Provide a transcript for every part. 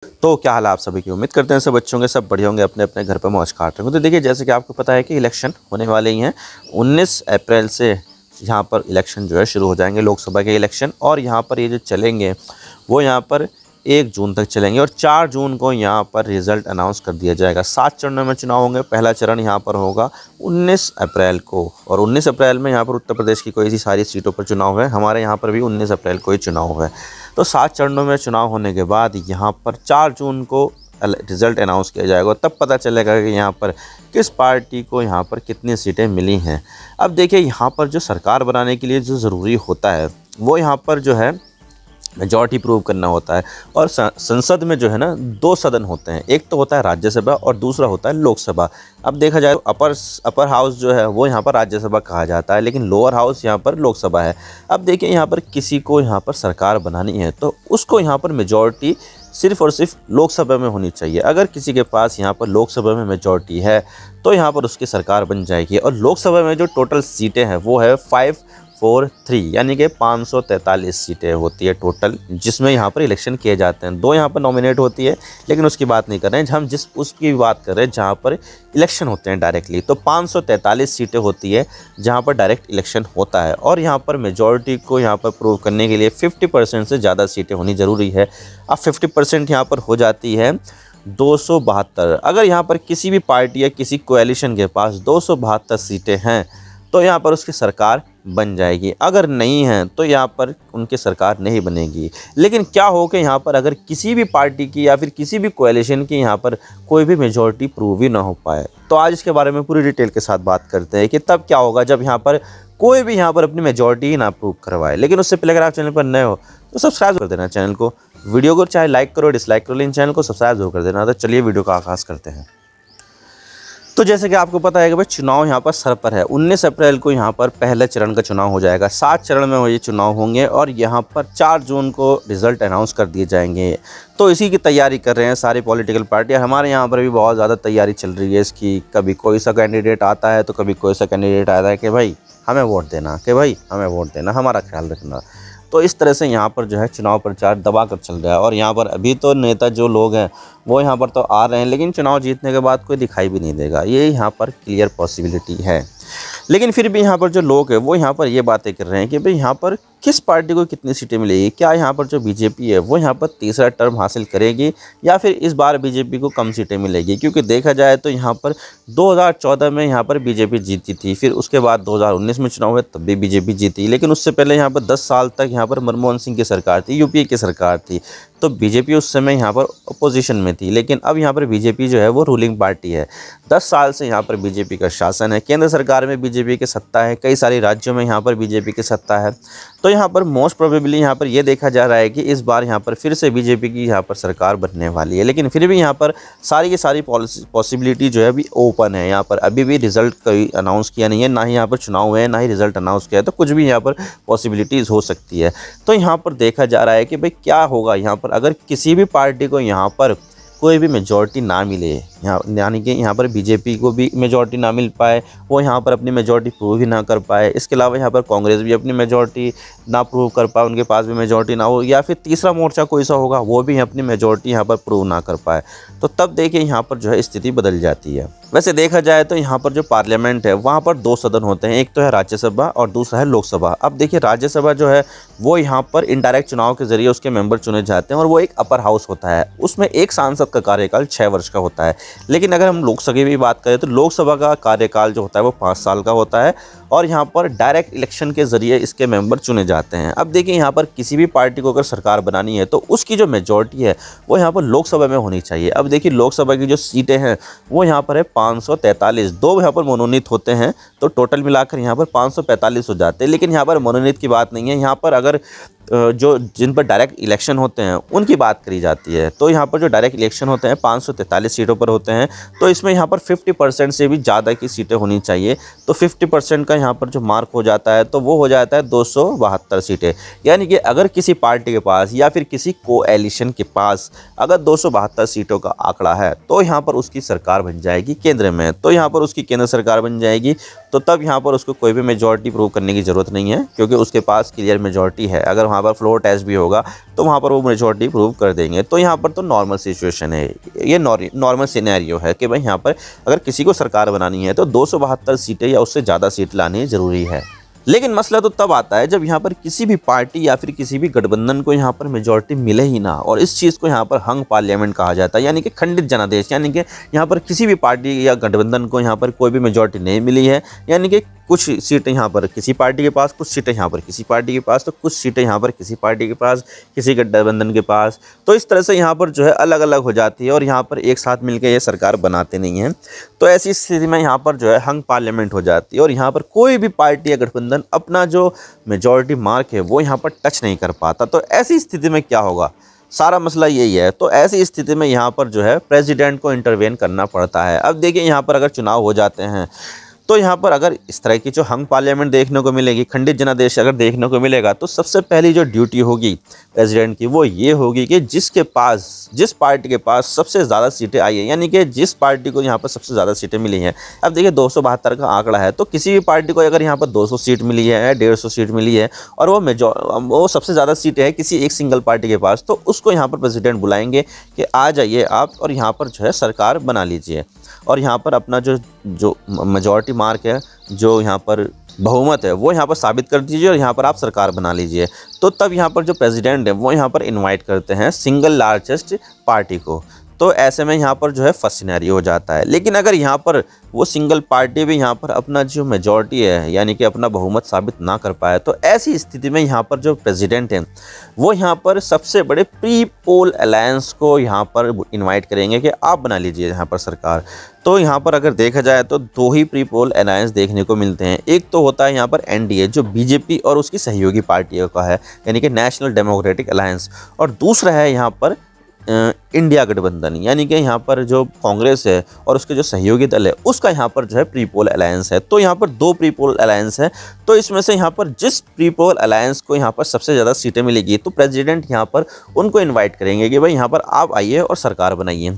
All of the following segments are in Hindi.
तो क्या हाल है आप सभी की। उम्मीद करते हैं सब बच्चों के सब बढ़िया होंगे, अपने अपने घर पर मौज काट रहे होंगे। तो देखिए, जैसे कि आपको पता है कि इलेक्शन होने वाले ही हैं। 19 अप्रैल से यहाँ पर इलेक्शन जो है शुरू हो जाएंगे, लोकसभा के इलेक्शन। और यहाँ पर ये जो चलेंगे वो यहाँ पर 1 जून तक चलेंगे और 4 जून को यहाँ पर रिज़ल्ट अनाउंस कर दिया जाएगा। 7 चरणों में चुनाव होंगे। पहला चरण यहाँ पर होगा 19 अप्रैल को, और 19 अप्रैल में यहाँ पर उत्तर प्रदेश की कोई सी सारी सीटों पर चुनाव है। हमारे यहाँ पर भी 19 अप्रैल को ही चुनाव है। तो 7 चरणों में चुनाव होने के बाद यहाँ पर 4 जून को रिज़ल्ट अनाउंस किया जाएगा। तब पता चलेगा कि यहाँ पर किस पार्टी को यहाँ पर कितनी सीटें मिली हैं। अब देखिए, यहाँ पर जो सरकार बनाने के लिए जो ज़रूरी होता है वो यहाँ पर जो है मेजॉरिटी प्रूव करना होता है। और संसद में जो है ना 2 सदन होते हैं, एक तो होता है राज्यसभा और दूसरा होता है लोकसभा। अब देखा जाए अपर हाउस जो है वो यहाँ पर राज्यसभा कहा जाता है, लेकिन लोअर हाउस यहाँ पर लोकसभा है। अब देखिए, यहाँ पर किसी को यहाँ पर सरकार बनानी है तो उसको यहाँ पर मेजॉरिटी सिर्फ़ और सिर्फ लोकसभा में होनी चाहिए। अगर किसी के पास यहाँ पर लोकसभा में मेजॉरिटी है तो यहाँ पर उसकी सरकार बन जाएगी। और लोकसभा में जो टोटल सीटें हैं वो है 543, यानी कि 543 सीटें होती है टोटल, जिसमें यहाँ पर इलेक्शन किए जाते हैं। 2 यहाँ पर नॉमिनेट होती है, लेकिन उसकी बात नहीं कर रहे हैं। हम उसकी बात कर रहे हैं जहाँ पर इलेक्शन होते हैं डायरेक्टली। तो 543 सीटें होती है जहाँ पर डायरेक्ट इलेक्शन होता है। और यहाँ पर मेजॉरिटी को यहाँ पर प्रूव करने के लिए 50% से ज़्यादा सीटें होनी ज़रूरी है। अब 50% यहाँ पर हो जाती है 272। अगर यहाँ पर किसी भी पार्टी या किसी कोएलिशन के पास 272 सीटें हैं तो यहाँ पर उसकी सरकार बन जाएगी। अगर नहीं है तो यहाँ पर उनकी सरकार नहीं बनेगी। लेकिन क्या हो कि यहाँ पर अगर किसी भी पार्टी की या फिर किसी भी कोएलिशन की यहाँ पर कोई भी मेजॉरिटी प्रूव ही ना हो पाए, तो आज इसके बारे में पूरी डिटेल के साथ बात करते हैं कि तब क्या होगा जब यहाँ पर कोई भी यहाँ पर अपनी मेजॉरिटी ही ना प्रूव करवाए। लेकिन उससे पहले अगर आप चैनल पर नए हो तो सब्सक्राइब कर देना चैनल को। वीडियो को चाहे लाइक करो डिसलाइक करो, लेकिन चैनल को सब्सक्राइब जरूर कर देना। तो चलिए वीडियो का आगाज़ करते हैं। तो जैसे कि आपको पता है कि भाई चुनाव यहाँ पर सर पर है। 19 अप्रैल को यहाँ पर पहले चरण का चुनाव हो जाएगा। 7 चरण में ये चुनाव होंगे और यहाँ पर 4 जून को रिज़ल्ट अनाउंस कर दिए जाएंगे। तो इसी की तैयारी कर रहे हैं सारी पॉलिटिकल पार्टियाँ। हमारे यहाँ पर भी बहुत ज़्यादा तैयारी चल रही है इसकी। कभी कोई सा कैंडिडेट आता है तो कभी कोई सा कैंडिडेट आता है कि भाई हमें वोट देना, कि भाई हमें वोट देना, हमारा ख्याल रखना। तो इस तरह से यहाँ पर जो है चुनाव प्रचार दबा कर चल रहा है। और यहाँ पर अभी तो नेता जो लोग हैं वो यहाँ पर तो आ रहे हैं, लेकिन चुनाव जीतने के बाद कोई दिखाई भी नहीं देगा। ये यहाँ पर क्लियर पॉसिबिलिटी है। लेकिन फिर भी यहाँ पर जो लोग हैं वो यहाँ पर ये बातें कर रहे हैं कि भाई यहाँ पर किस पार्टी को कितनी सीटें मिलेगी। क्या यहाँ पर जो बीजेपी है वो यहाँ पर तीसरा टर्म हासिल करेगी या फिर इस बार बीजेपी को कम सीटें मिलेगी। क्योंकि देखा जाए तो यहाँ पर 2014 में यहाँ पर बीजेपी जीती थी, फिर उसके बाद 2019 में चुनाव हुए तब भी बीजेपी जीती। लेकिन उससे पहले यहाँ पर 10 साल तक यहाँ पर मनमोहन सिंह की सरकार थी, यूपीए की सरकार थी। तो बीजेपी उस समय यहाँ पर अपोजिशन में थी, लेकिन अब यहाँ पर बीजेपी जो है वो रूलिंग पार्टी है। 10 साल से यहाँ पर बीजेपी का शासन है। केंद्र सरकार में बीजेपी की सत्ता है, कई सारे राज्यों में यहाँ पर बीजेपी की सत्ता है। तो यहाँ पर मोस्ट प्रोबेबली यहाँ पर ये देखा जा रहा है कि इस बार यहाँ पर फिर से बीजेपी की यहाँ पर सरकार बनने वाली है। लेकिन फिर भी यहाँ पर सारी की सारी पॉसिबिलिटी जो है अभी ओपन है। यहाँ पर अभी भी रिज़ल्ट कोई अनाउंस किया नहीं है, ना ही यहाँ पर चुनाव हुए हैं, ना ही रिज़ल्ट अनाउंस किया है। तो कुछ भी यहाँ पर पॉसिबिलिटीज़ हो सकती है। तो यहाँ पर देखा जा रहा है कि भाई क्या होगा यहाँ पर अगर किसी भी पार्टी को यहाँ पर कोई भी मेजॉरिटी ना मिले, यानी कि यहाँ पर बीजेपी को भी मेजॉरिटी ना मिल पाए, वो यहाँ पर अपनी मेजॉरिटी प्रूव ही ना कर पाए। इसके अलावा यहाँ पर कांग्रेस भी अपनी मेजॉरिटी ना प्रूव कर पाए, उनके पास भी मेजॉरिटी ना हो, या फिर तीसरा मोर्चा कोई सा होगा वो भी अपनी मेजॉरिटी यहाँ पर प्रूव ना कर पाए, तो तब देखिए यहाँ पर जो है स्थिति बदल जाती है। वैसे देखा जाए तो यहाँ पर जो पार्लियामेंट है वहाँ पर 2 सदन होते हैं, एक तो है राज्यसभा और दूसरा है लोकसभा। अब देखिए, राज्यसभा जो है वो यहाँ पर इनडायरेक्ट चुनाव के जरिए उसके मेंबर चुने जाते हैं और वो एक अपर हाउस होता है। उसमें एक सांसद का कार्यकाल 6 वर्ष का होता है। लेकिन अगर हम लोकसभा की भी बात करें तो लोकसभा का कार्यकाल जो होता है वो 5 साल का होता है और यहाँ पर डायरेक्ट इलेक्शन के जरिए इसके मेंबर चुने जाते हैं। अब देखिए, यहाँ पर किसी भी पार्टी को अगर सरकार बनानी है तो उसकी जो मेजॉरिटी है वो यहाँ पर लोकसभा में होनी चाहिए। अब देखिए, लोकसभा की जो सीटें हैं वो यहाँ पर है 543। 2 यहाँ पर मनोनीत होते हैं, तो टोटल मिलाकर यहाँ पर 545 हो जाते हैं। लेकिन यहाँ पर मनोनीत की बात नहीं है, यहाँ पर अगर जिन पर डायरेक्ट इलेक्शन होते हैं उनकी बात करी जाती है। तो यहाँ पर जो डायरेक्ट इलेक्शन होते हैं 543 सीटों पर होते हैं, तो इसमें यहाँ पर 50% से भी ज़्यादा की सीटें होनी चाहिए। तो 50% का यहाँ पर जो मार्क हो जाता है तो वो हो जाता है 272 सीटें। यानी कि अगर किसी पार्टी के पास या फिर किसी कोएलिशन के पास अगर 272 सीटों का आंकड़ा है तो यहाँ पर उसकी सरकार बन जाएगी केंद्र में। तो यहाँ पर उसकी केंद्र सरकार बन जाएगी तो तब यहाँ पर उसको कोई भी मेजॉरिटी प्रूव करने की ज़रूरत नहीं है, क्योंकि उसके पास क्लियर मेजॉरिटी है। अगर वहाँ पर फ्लोर टेस्ट भी होगा तो वहाँ पर वो मेजॉरिटी प्रूव कर देंगे। तो यहाँ पर तो नॉर्मल सिचुएशन है, ये नॉर्मल सिनेरियो है कि भाई यहाँ पर अगर किसी को सरकार बनानी है तो 272 सीटें या उससे ज़्यादा सीट लानी ज़रूरी है। लेकिन मसला तो तब आता है जब यहाँ पर किसी भी पार्टी या फिर किसी भी गठबंधन को यहाँ पर मेजॉरिटी मिले ही ना, और इस चीज़ को यहाँ पर हंग पार्लियामेंट कहा जाता है, यानी कि खंडित जनादेश। यानी कि यहाँ पर किसी भी पार्टी या गठबंधन को यहाँ पर कोई भी मेजॉरिटी नहीं मिली है, यानी कि कुछ सीटें यहाँ पर किसी पार्टी के पास, कुछ सीटें यहाँ पर किसी पार्टी के पास, तो कुछ सीटें यहाँ पर किसी पार्टी के पास, किसी गठबंधन के पास। तो इस तरह से यहाँ पर जो है अलग अलग हो जाती है और यहाँ पर एक साथ मिलकर ये सरकार बनाते नहीं हैं। तो ऐसी स्थिति में यहाँ पर जो है हंग पार्लियामेंट हो जाती है और यहाँ पर कोई भी पार्टी या गठबंधन अपना जो मेजॉरिटी मार्क है वो यहाँ पर टच नहीं कर पाता। तो ऐसी स्थिति में क्या होगा, सारा मसला यही है। तो ऐसी स्थिति में यहाँ पर जो है प्रेसिडेंट को इंटरवेन करना पड़ता है। अब देखिए यहाँ पर अगर चुनाव हो जाते हैं तो यहाँ पर अगर इस तरह की जो हंग पार्लियामेंट देखने को मिलेगी, खंडित जनादेश अगर देखने को मिलेगा, तो सबसे पहली जो ड्यूटी होगी प्रेसिडेंट की वो ये होगी कि जिस पार्टी के पास सबसे ज़्यादा सीटें आई हैं, यानी कि जिस पार्टी को यहाँ पर सबसे ज़्यादा सीटें मिली हैं। अब देखिए 272 का आंकड़ा है, तो किसी भी पार्टी को अगर यहाँ पर 200 सीट मिली है, 150 सीट मिली है और वो सबसे ज़्यादा सीटें हैं किसी एक सिंगल पार्टी के पास, तो उसको यहाँ पर प्रेसिडेंट बुलाएंगे कि आ जाइए आप और यहाँ पर जो है सरकार बना लीजिए और यहाँ पर अपना जो मेजॉरिटी मार्क है, जो यहाँ पर बहुमत है, वो यहाँ पर साबित कर दीजिए और यहाँ पर आप सरकार बना लीजिए। तो तब यहाँ पर जो प्रेसिडेंट है वो यहाँ पर इनवाइट करते हैं सिंगल लार्जेस्ट पार्टी को। तो ऐसे में यहाँ पर जो है फर्स्ट सिनेरियो हो जाता है। लेकिन अगर यहाँ पर वो सिंगल पार्टी भी यहाँ पर अपना जो मेजॉरिटी है, यानी कि अपना बहुमत साबित ना कर पाए, तो ऐसी स्थिति में यहाँ पर जो प्रेसिडेंट हैं वो यहाँ पर सबसे बड़े प्री पोल अलायंस को यहाँ पर इनवाइट करेंगे कि आप बना लीजिए यहाँ पर सरकार। तो यहाँ पर अगर देखा जाए तो दो ही प्री पोल अलायंस देखने को मिलते हैं। एक तो होता है यहाँ पर एनडीए, जो बीजेपी और उसकी सहयोगी पार्टियों का है, यानी कि नेशनल डेमोक्रेटिक अलायंस, और दूसरा है यहाँ पर इंडिया गठबंधन, यानी कि यहाँ पर जो कांग्रेस है और उसके जो सहयोगी दल है उसका यहाँ पर जो है प्री पोल अलायंस है। तो यहाँ पर दो प्री पोल अलायंस है। तो इसमें से यहाँ पर जिस प्री पोल अलायंस को यहाँ पर सबसे ज़्यादा सीटें मिलेगी तो प्रेसिडेंट यहाँ पर उनको इनवाइट करेंगे कि भाई यहाँ पर आप आइए और सरकार बनाइए।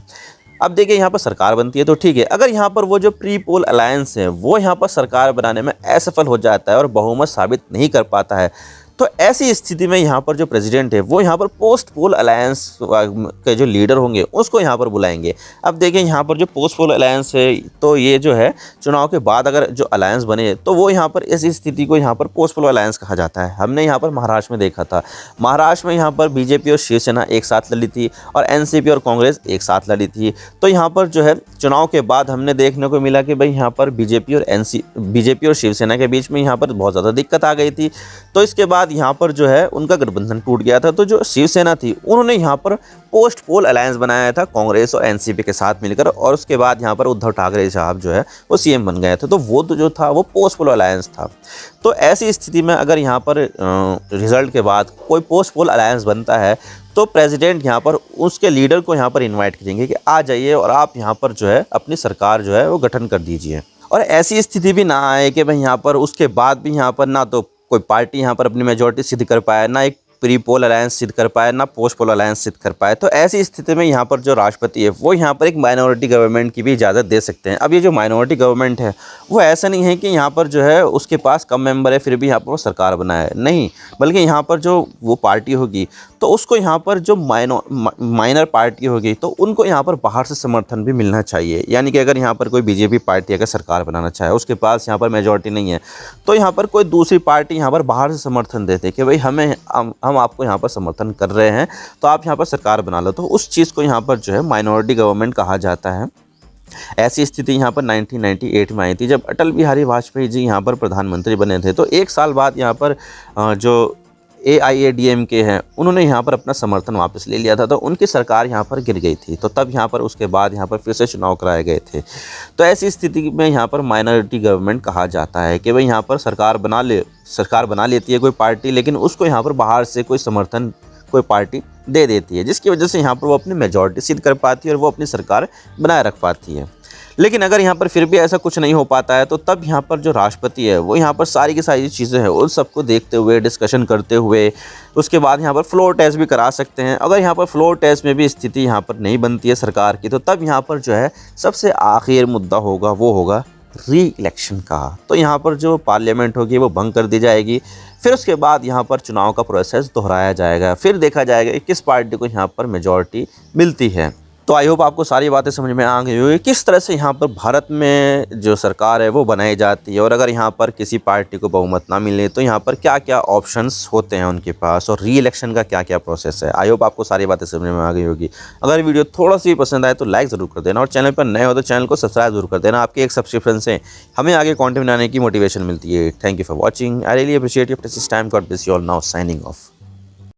अब देखिए यहाँ पर सरकार बनती है तो ठीक है, अगर यहाँ पर वो जो प्री पोल अलायंस है वो यहाँ पर सरकार बनाने में असफल हो जाता है और बहुमत साबित नहीं कर पाता है, तो ऐसी स्थिति में यहाँ पर जो प्रेसिडेंट है वो यहाँ पर पोस्ट पोल अलायंस के जो लीडर होंगे उसको यहाँ पर बुलाएंगे। अब देखें यहाँ पर जो पोस्ट पोल अलायंस है, तो ये जो है चुनाव के बाद अगर जो अलायंस बने तो वो यहाँ पर इस स्थिति को यहाँ पर पोस्ट पोल अलायंस कहा जाता है। हमने यहाँ पर महाराष्ट्र में देखा था, महाराष्ट्र में यहाँ पर बीजेपी और शिवसेना एक साथ लड़ी थी और एनसीपी और कांग्रेस एक साथ लड़ी थी। तो यहाँ पर जो है चुनाव के बाद हमने देखने को मिला कि भाई यहाँ पर बीजेपी और शिवसेना के बीच में यहाँ पर बहुत ज़्यादा दिक्कत आ गई थी। तो इसके बाद यहाँ पर जो है उनका गठबंधन टूट गया था। तो जो शिवसेना थी उन्होंने यहाँ पर पोस्ट पोल अलायंस बनाया था कांग्रेस और एनसीपी के साथ मिलकर, और उसके बाद यहाँ पर उद्धव ठाकरे साहब जो है वो सीएम बन गए थे। तो वो जो था वो पोस्ट पोल अलायंस था। तो ऐसी स्थिति में अगर यहाँ पर रिजल्ट के बाद कोई पोस्ट पोल अलायंस बनता है तो प्रेसिडेंट यहाँ पर उसके लीडर को यहाँ पर इन्वाइट करेंगे कि आ जाइए और आप यहाँ पर जो है अपनी सरकार जो है वो गठन कर दीजिए। और ऐसी स्थिति भी ना आए कि भाई यहाँ पर उसके बाद भी यहाँ पर ना तो कोई पार्टी यहाँ पर अपनी मेजॉरिटी सिद्ध कर पाए, ना एक प्री पोल अलायंस सिद्ध कर पाए, ना पोस्ट पोल अलायंस सिद्ध कर पाए। तो ऐसी स्थिति में यहाँ पर जो राष्ट्रपति है वो यहाँ पर एक माइनॉरिटी गवर्नमेंट की भी इजाज़त दे सकते हैं। अब ये जो माइनॉरिटी गवर्नमेंट है वो ऐसा नहीं है कि यहाँ पर जो है उसके पास कम मेंबर है फिर भी यहाँ पर वो सरकार बनाए, नहीं, बल्कि यहाँ पर जो वो पार्टी होगी तो उसको यहाँ पर जो माइनर पार्टी होगी तो उनको यहाँ पर बाहर से समर्थन भी मिलना चाहिए। यानी कि अगर यहाँ पर कोई बीजेपी पार्टी अगर सरकार बनाना चाहे, उसके पास यहाँ पर मेजॉरिटी नहीं है, तो यहाँ पर कोई दूसरी पार्टी यहाँ पर बाहर से समर्थन देते कि भाई हम आपको यहाँ पर समर्थन कर रहे हैं तो आप यहाँ पर सरकार बना लो, तो उस चीज़ को यहाँ पर जो है माइनॉरिटी गवर्नमेंट कहा जाता है। ऐसी स्थिति यहाँ पर 1998 में आई थी जब अटल बिहारी वाजपेयी जी यहाँ पर प्रधानमंत्री बने थे। तो एक साल बाद यहाँ पर जो AIADMK है उन्होंने यहाँ पर अपना समर्थन वापस ले लिया था, तो उनकी सरकार यहाँ पर गिर गई थी। तो तब यहाँ पर उसके बाद यहाँ पर फिर से चुनाव कराए गए थे। तो ऐसी स्थिति में यहाँ पर माइनॉरिटी गवर्नमेंट कहा जाता है कि भाई यहाँ पर सरकार बना लेती है कोई पार्टी, लेकिन उसको यहाँ पर बाहर से कोई समर्थन कोई पार्टी दे देती है, जिसकी वजह से यहाँ पर वो अपनी मेजॉरिटी सिद्ध कर पाती है और वो अपनी सरकार बनाए रख पाती है। लेकिन अगर यहाँ पर फिर भी ऐसा कुछ नहीं हो पाता है तो तब यहाँ पर जो राष्ट्रपति है वो यहाँ पर सारी की सारी चीज़ें हैं उन सबको देखते हुए, डिस्कशन करते हुए, उसके बाद यहाँ पर फ्लोर टेस्ट भी करा सकते हैं। अगर यहाँ पर फ्लोर टेस्ट में भी स्थिति यहाँ पर नहीं बनती है सरकार की, तो तब यहाँ पर जो है सबसे आखिर मुद्दा होगा वो होगा री इलेक्शन का। तो यहाँ पर जो पार्लियामेंट होगी वो भंग कर दी जाएगी, फिर उसके बाद यहाँ पर चुनाव का प्रोसेस दोहराया जाएगा, फिर देखा जाएगा कि किस पार्टी को यहाँ पर मेजॉरिटी मिलती है। तो आई होप आपको सारी बातें समझ में आ गई होगी किस तरह से यहाँ पर भारत में जो सरकार है वो बनाई जाती है, और अगर यहाँ पर किसी पार्टी को बहुमत ना मिले तो यहाँ पर क्या क्या ऑप्शंस होते हैं उनके पास, और री इलेक्शन का क्या क्या प्रोसेस है। आई होप आपको सारी बातें समझ में आ गई होगी। अगर वीडियो थोड़ा सा भी पसंद आए तो लाइक ज़रूर कर देना, और चैनल पर नए हो तो चैनल को सब्सक्राइब जरूर कर देना। आपके एक सब्सक्रिप्शन से हमें आगे कॉन्टेंट बनाने की मोटिवेशन मिलती है। Thank you for watching, I really appreciate your precious time. God bless you all. Now signing off.